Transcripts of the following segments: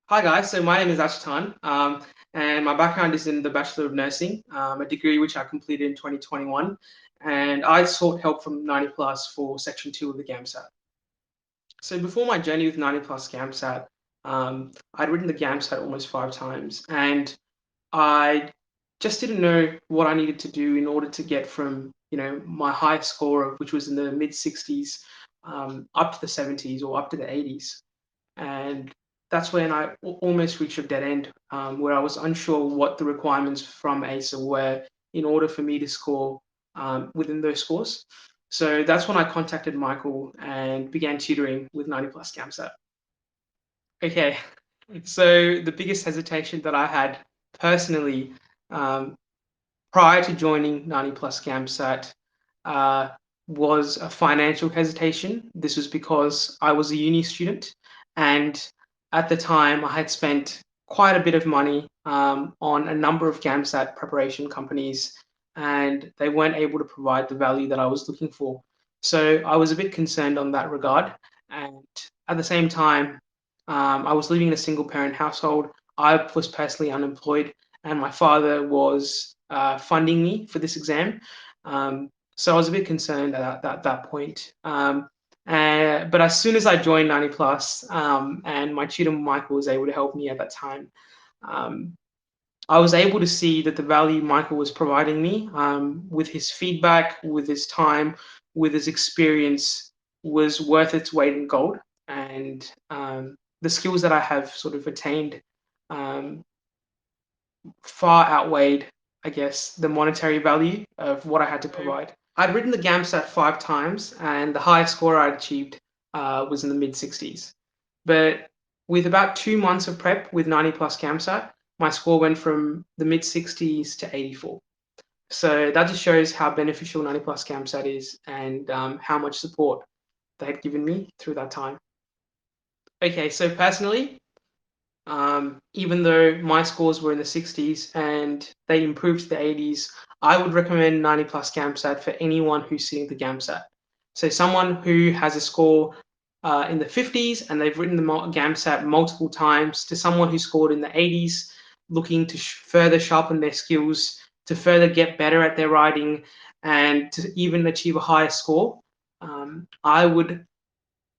Hi guys, so my name is Achuthan, and my background is in the Bachelor of Nursing, a degree which I completed in 2021, and I sought help from 90 Plus for Section 2 of the GAMSAT. So before my journey with 90 Plus GAMSAT, I'd written the GAMSAT almost 5 times, and I just didn't know what I needed to do in order to get from my highest score, which was in the mid 60s, up to the 70s or up to the 80s. And that's when I almost reached a dead end, where I was unsure what the requirements from ASA were in order for me to score within those scores. So that's when I contacted Michael and began tutoring with 90 Plus GAMSAT. Okay, so the biggest hesitation that I had personally, um, prior to joining 90 Plus GAMSAT, uh, was a financial hesitation. This was because I was a uni student, and at the time I had spent quite a bit of money on a number of GAMSAT preparation companies, and they weren't able to provide the value that I was looking for. So I was a bit concerned on that regard. And at the same time, I was living in a single parent household. I was personally unemployed, and my father was funding me for this exam. So I was a bit concerned at that point. But as soon as I joined 90 Plus, and my tutor Michael was able to help me at that time, um, I was able to see that the value Michael was providing me, with his feedback, with his time, with his experience, was worth its weight in gold. And the skills that I have sort of attained um, far outweighed, I guess, the monetary value of what I had to provide. I'd written the GAMSAT 5 times, and the highest score I'd achieved was in the mid 60s. But with about 2 months of prep with 90 plus GAMSAT, my score went from the mid 60s to 84. So that just shows how beneficial 90 plus GAMSAT is, and how much support they had given me through that time. Okay, so personally, even though my scores were in the 60s and they improved to the 80s, I would recommend 90 plus GAMSAT for anyone who's sitting the GAMSAT. So someone who has a score in the 50s and they've written the GAMSAT multiple times, to someone who scored in the 80s, looking to further sharpen their skills, to further get better at their writing, and to even achieve a higher score, I would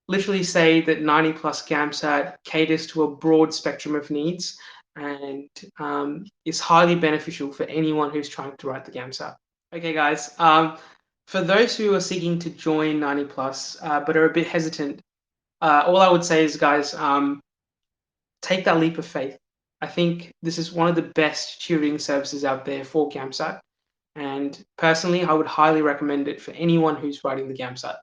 literally say that 90 plus GAMSAT caters to a broad spectrum of needs, and is highly beneficial for anyone who's trying to write the GAMSAT. Okay, guys, for those who are seeking to join 90 plus but are a bit hesitant, all I would say is, guys, take that leap of faith. I think this is one of the best tutoring services out there for GAMSAT, and personally, I would highly recommend it for anyone who's writing the GAMSAT.